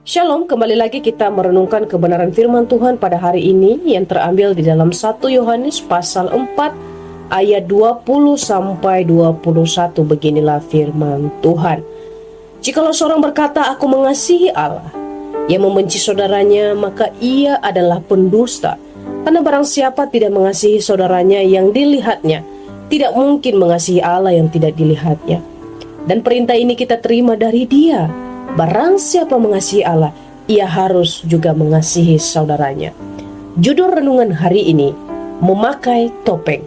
Shalom, kembali lagi kita merenungkan kebenaran firman Tuhan pada hari ini yang terambil di dalam 1 Yohanes pasal 4 ayat 20 sampai 21. Beginilah firman Tuhan. Jikalau seorang berkata, aku mengasihi Allah, yang membenci saudaranya, maka ia adalah pendusta. Karena barang siapa tidak mengasihi saudaranya yang dilihatnya, tidak mungkin mengasihi Allah yang tidak dilihatnya. Dan perintah ini kita terima dari Dia. Barang siapa mengasihi Allah, ia harus juga mengasihi saudaranya. Judul renungan hari ini, memakai topeng.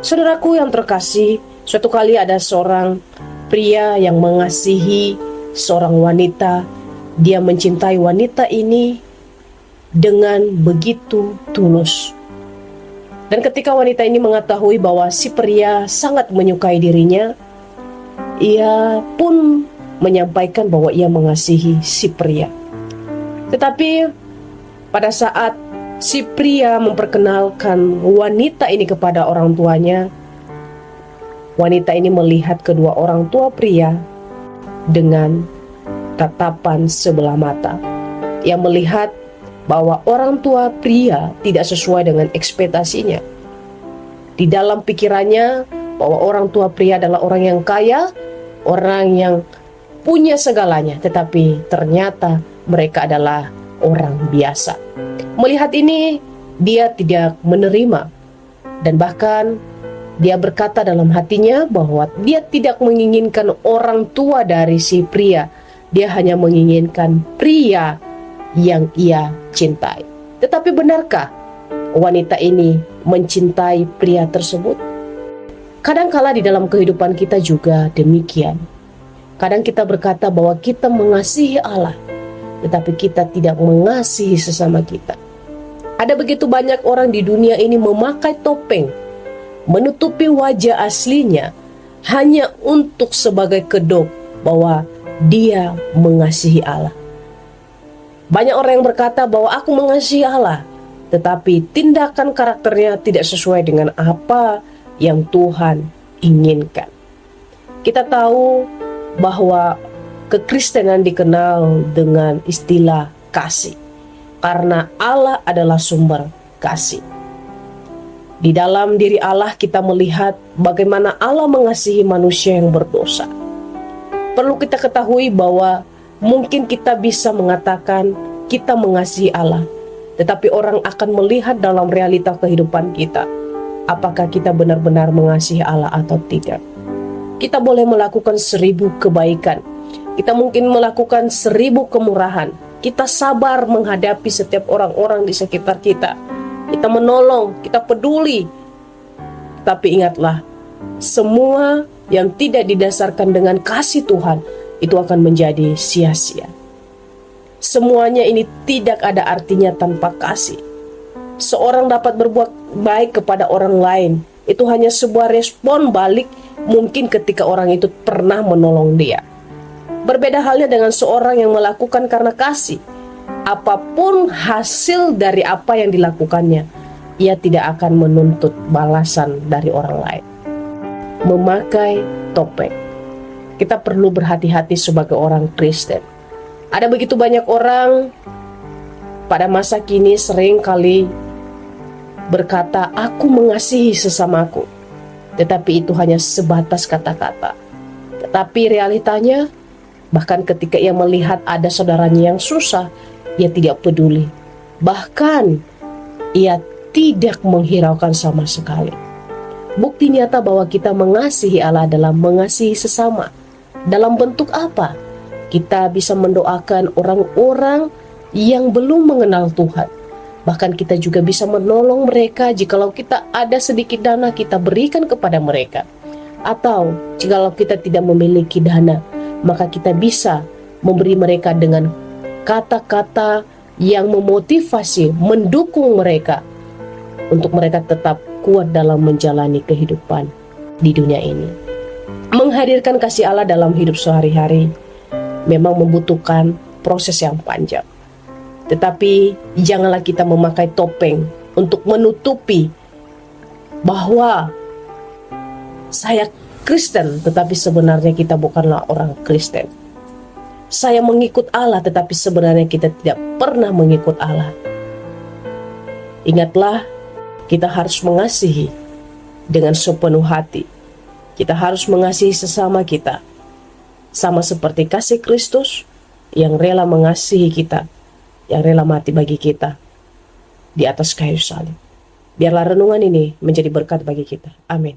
Saudaraku yang terkasih, suatu kali ada seorang pria yang mengasihi seorang wanita. Dia mencintai wanita ini dengan begitu tulus. Dan ketika wanita ini mengetahui bahwa si pria sangat menyukai dirinya, ia pun menyampaikan bahwa ia mengasihi si pria. Tetapi pada saat si pria memperkenalkan wanita ini kepada orang tuanya, wanita ini melihat kedua orang tua pria dengan tatapan sebelah mata. Ia melihat bahwa orang tua pria tidak sesuai dengan ekspektasinya. Di dalam pikirannya bahwa orang tua pria adalah orang yang kaya, orang yang punya segalanya, tetapi ternyata mereka adalah orang biasa. Melihat ini, dia tidak menerima, dan bahkan dia berkata dalam hatinya bahwa dia tidak menginginkan orang tua dari si pria. Dia hanya menginginkan pria yang ia cintai. Tetapi benarkah wanita ini mencintai pria tersebut? Kadangkala di dalam kehidupan kita juga demikian. Kadang kita berkata bahwa kita mengasihi Allah, tetapi kita tidak mengasihi sesama kita. Ada begitu banyak orang di dunia ini memakai topeng, menutupi wajah aslinya, hanya untuk sebagai kedok bahwa dia mengasihi Allah. Banyak orang yang berkata bahwa aku mengasihi Allah, tetapi tindakan karakternya tidak sesuai dengan apa yang Tuhan inginkan. Kita tahu bahwa kekristenan dikenal dengan istilah kasih, karena Allah adalah sumber kasih. Di dalam diri Allah kita melihat bagaimana Allah mengasihi manusia yang berdosa. Perlu kita ketahui bahwa mungkin kita bisa mengatakan kita mengasihi Allah, tetapi orang akan melihat dalam realita kehidupan kita, apakah kita benar-benar mengasihi Allah atau tidak. Kita boleh melakukan 1000 kebaikan, kita mungkin melakukan 1000 kemurahan, kita sabar menghadapi setiap orang-orang di sekitar kita, kita menolong, kita peduli. Tapi ingatlah, semua yang tidak didasarkan dengan kasih Tuhan itu akan menjadi sia-sia. Semuanya ini tidak ada artinya tanpa kasih. Seorang dapat berbuat baik kepada orang lain, itu hanya sebuah respon balik mungkin ketika orang itu pernah menolong dia. Berbeda halnya dengan seorang yang melakukan karena kasih. Apapun hasil dari apa yang dilakukannya, ia tidak akan menuntut balasan dari orang lain. Memakai topeng. Kita perlu berhati-hati sebagai orang Kristen. Ada begitu banyak orang pada masa kini sering kali berkata, aku mengasihi sesamaku. Tetapi itu hanya sebatas kata-kata. Tetapi realitanya, bahkan ketika ia melihat ada saudaranya yang susah, ia tidak peduli. Bahkan ia tidak menghiraukan sama sekali. Bukti nyata bahwa kita mengasihi Allah adalah mengasihi sesama. Dalam bentuk apa? Kita bisa mendoakan orang-orang yang belum mengenal Tuhan. Bahkan kita juga bisa menolong mereka jikalau kita ada sedikit dana, kita berikan kepada mereka. Atau jikalau kita tidak memiliki dana, maka kita bisa memberi mereka dengan kata-kata yang memotivasi, mendukung mereka untuk mereka tetap kuat dalam menjalani kehidupan di dunia ini. Menghadirkan kasih Allah dalam hidup sehari-hari memang membutuhkan proses yang panjang. Tetapi janganlah kita memakai topeng untuk menutupi bahwa saya Kristen, tetapi sebenarnya kita bukanlah orang Kristen. saya mengikut Allah, tetapi sebenarnya kita tidak pernah mengikut Allah. Ingatlah, kita harus mengasihi dengan sepenuh hati. Kita harus mengasihi sesama kita, sama seperti kasih Kristus yang rela mengasihi kita, yang rela mati bagi kita di atas kayu salib. Biarlah renungan ini menjadi berkat bagi kita. Amin.